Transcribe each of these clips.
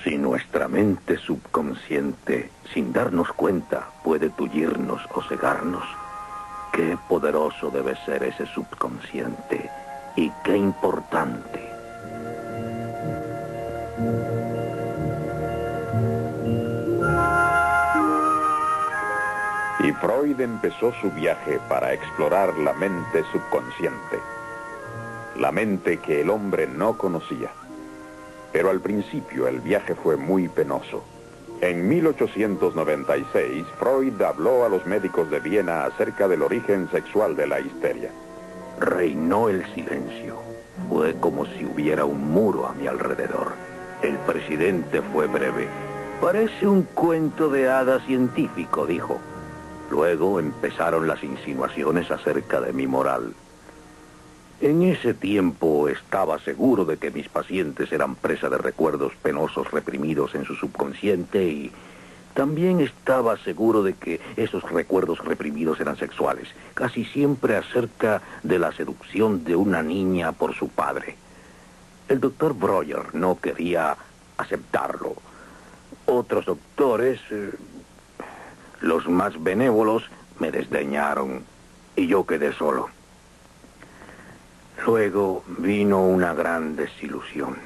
Si nuestra mente subconsciente, sin darnos cuenta, puede tullirnos o cegarnos, qué poderoso debe ser ese subconsciente y qué importante. Y Freud empezó su viaje para explorar la mente subconsciente, la mente que el hombre no conocía. Pero al principio el viaje fue muy penoso. En 1896, Freud habló a los médicos de Viena acerca del origen sexual de la histeria. Reinó el silencio. Fue como si hubiera un muro a mi alrededor. El presidente fue breve. Parece un cuento de hadas científico, dijo. Luego empezaron las insinuaciones acerca de mi moral. En ese tiempo estaba seguro de que mis pacientes eran presa de recuerdos penosos reprimidos en su subconsciente y también estaba seguro de que esos recuerdos reprimidos eran sexuales, casi siempre acerca de la seducción de una niña por su padre. El doctor Breuer no quería aceptarlo. Otros doctores, los más benévolos, me desdeñaron y yo quedé solo. Luego vino una gran desilusión.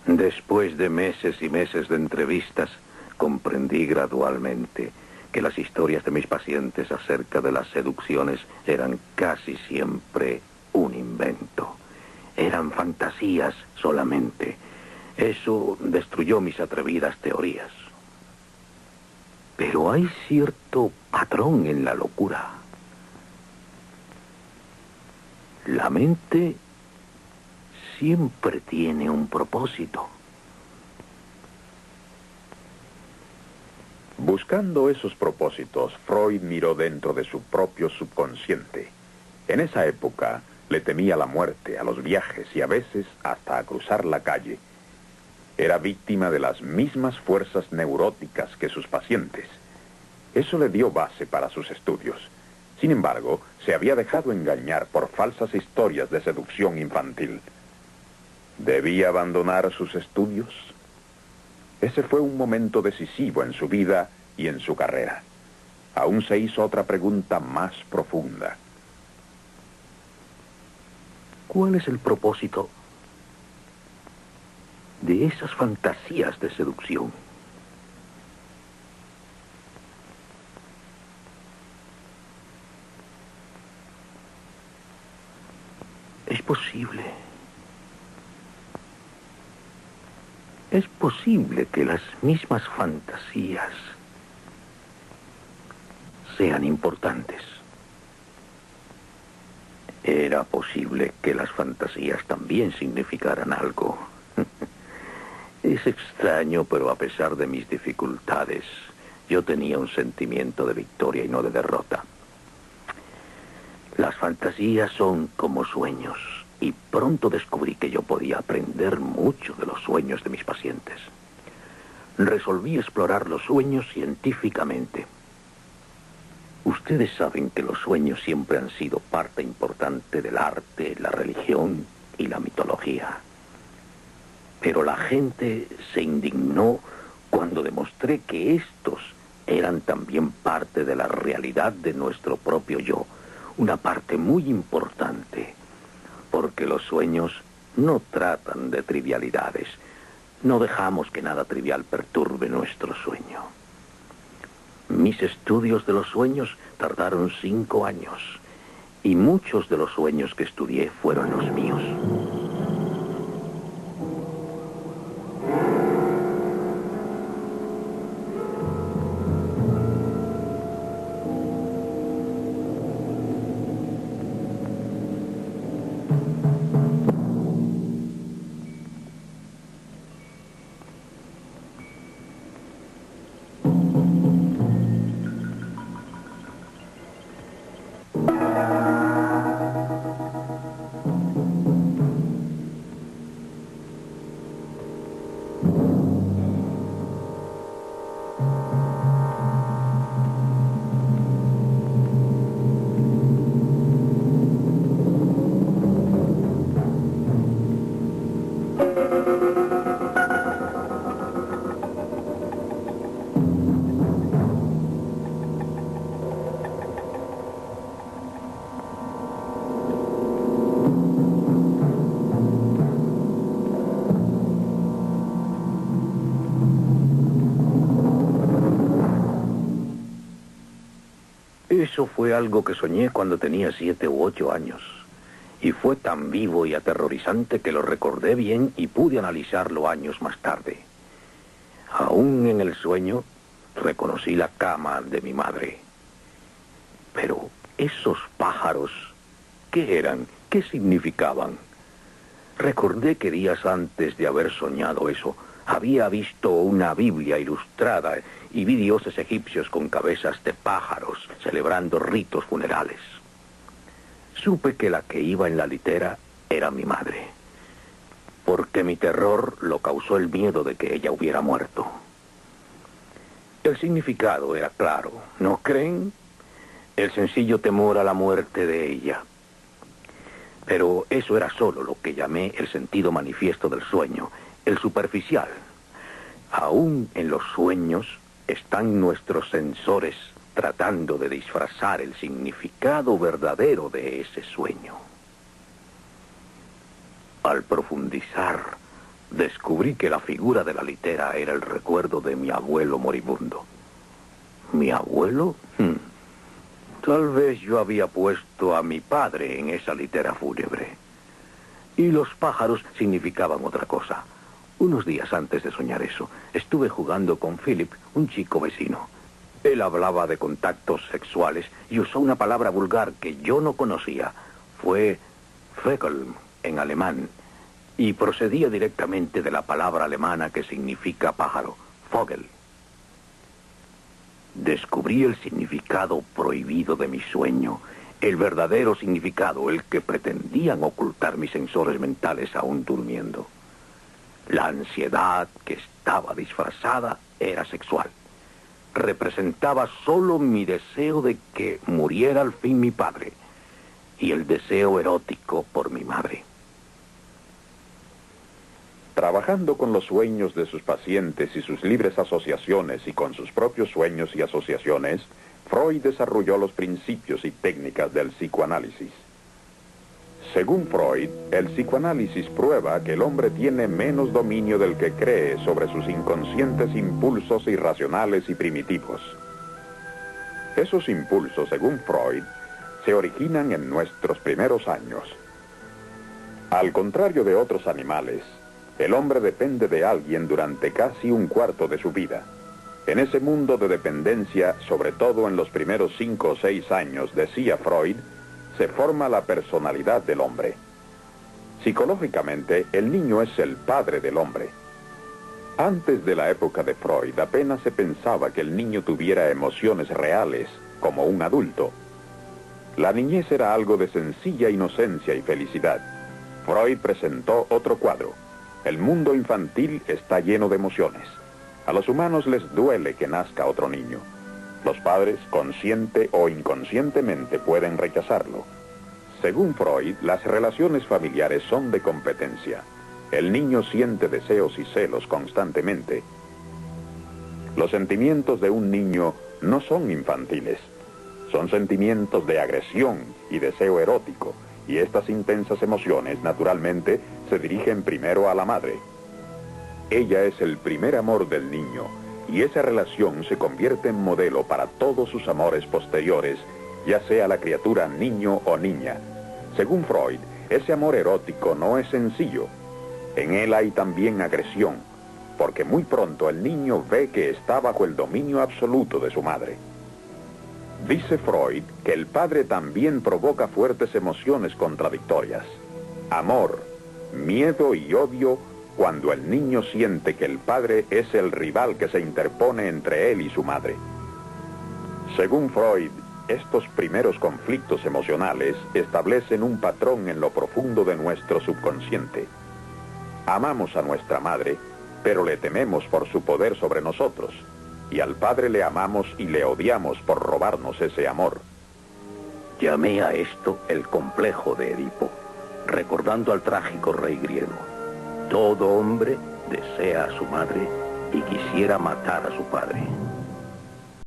Después de meses y meses de entrevistas, comprendí gradualmente que las historias de mis pacientes acerca de las seducciones eran casi siempre un invento. Eran fantasías solamente. Eso destruyó mis atrevidas teorías. Pero hay cierto patrón en la locura. La mente siempre tiene un propósito. Buscando esos propósitos, Freud miró dentro de su propio subconsciente. En esa época le temía la muerte, a los viajes y a veces hasta a cruzar la calle. Era víctima de las mismas fuerzas neuróticas que sus pacientes. Eso le dio base para sus estudios. Sin embargo, se había dejado engañar por falsas historias de seducción infantil. ¿Debía abandonar sus estudios? Ese fue un momento decisivo en su vida y en su carrera. Aún se hizo otra pregunta más profunda. ¿Cuál es el propósito de esas fantasías de seducción? Es posible que las mismas fantasías sean importantes. Era posible que las fantasías también significaran algo. Es extraño, pero a pesar de mis dificultades, yo tenía un sentimiento de victoria y no de derrota. Las fantasías son como sueños, y pronto descubrí que yo podía aprender mucho de los sueños de mis pacientes. Resolví explorar los sueños científicamente. Ustedes saben que los sueños siempre han sido parte importante del arte, la religión y la mitología. Pero la gente se indignó cuando demostré que estos eran también parte de la realidad de nuestro propio yo, una parte muy importante, porque los sueños no tratan de trivialidades. No dejamos que nada trivial perturbe nuestro sueño. Mis estudios de los sueños tardaron 5 años, y muchos de los sueños que estudié fueron los míos. Eso fue algo que soñé cuando tenía 7 u 8 años. Y fue tan vivo y aterrorizante que lo recordé bien y pude analizarlo años más tarde. Aún en el sueño, reconocí la cama de mi madre. Pero esos pájaros, ¿qué eran? ¿Qué significaban? Recordé que días antes de haber soñado eso, había visto una Biblia ilustrada y vi dioses egipcios con cabezas de pájaros celebrando ritos funerales. Supe que la que iba en la litera era mi madre, porque mi terror lo causó el miedo de que ella hubiera muerto. El significado era claro, ¿no creen? El sencillo temor a la muerte de ella. Pero eso era solo lo que llamé el sentido manifiesto del sueño, el superficial. Aún en los sueños están nuestros sensores tratando de disfrazar el significado verdadero de ese sueño. Al profundizar, descubrí que la figura de la litera era el recuerdo de mi abuelo moribundo. ¿Mi abuelo? Tal vez yo había puesto a mi padre en esa litera fúnebre. Y los pájaros significaban otra cosa. Unos días antes de soñar eso, estuve jugando con Philip, un chico vecino. Él hablaba de contactos sexuales y usó una palabra vulgar que yo no conocía. Fue Vögel en alemán, y procedía directamente de la palabra alemana que significa pájaro, Vogel. Descubrí el significado prohibido de mi sueño, el verdadero significado, el que pretendían ocultar mis sensores mentales aún durmiendo. La ansiedad que estaba disfrazada era sexual. Representaba solo mi deseo de que muriera al fin mi padre y el deseo erótico por mi madre. Trabajando con los sueños de sus pacientes y sus libres asociaciones y con sus propios sueños y asociaciones, Freud desarrolló los principios y técnicas del psicoanálisis. Según Freud, el psicoanálisis prueba que el hombre tiene menos dominio del que cree sobre sus inconscientes impulsos irracionales y primitivos. Esos impulsos, según Freud, se originan en nuestros primeros años. Al contrario de otros animales, el hombre depende de alguien durante casi un cuarto de su vida. En ese mundo de dependencia, sobre todo en los primeros 5 o 6 años, decía Freud, se forma la personalidad del hombre. Psicológicamente, el niño es el padre del hombre. Antes de la época de Freud, apenas se pensaba que el niño tuviera emociones reales, como un adulto. La niñez era algo de sencilla inocencia y felicidad. Freud presentó otro cuadro. El mundo infantil está lleno de emociones. A los humanos les duele que nazca otro niño. Los padres, consciente o inconscientemente, pueden rechazarlo. Según Freud, las relaciones familiares son de competencia. El niño siente deseos y celos constantemente. Los sentimientos de un niño no son infantiles. Son sentimientos de agresión y deseo erótico, y estas intensas emociones, naturalmente, se dirigen primero a la madre. Ella es el primer amor del niño, y esa relación se convierte en modelo para todos sus amores posteriores, ya sea la criatura niño o niña. Según Freud, ese amor erótico no es sencillo. En él hay también agresión, porque muy pronto el niño ve que está bajo el dominio absoluto de su madre. Dice Freud que el padre también provoca fuertes emociones contradictorias. Amor, miedo y odio cuando el niño siente que el padre es el rival que se interpone entre él y su madre. Según Freud, estos primeros conflictos emocionales establecen un patrón en lo profundo de nuestro subconsciente. Amamos a nuestra madre, pero le tememos por su poder sobre nosotros, y al padre le amamos y le odiamos por robarnos ese amor. Llamé a esto el complejo de Edipo, recordando al trágico rey griego. Todo hombre desea a su madre y quisiera matar a su padre.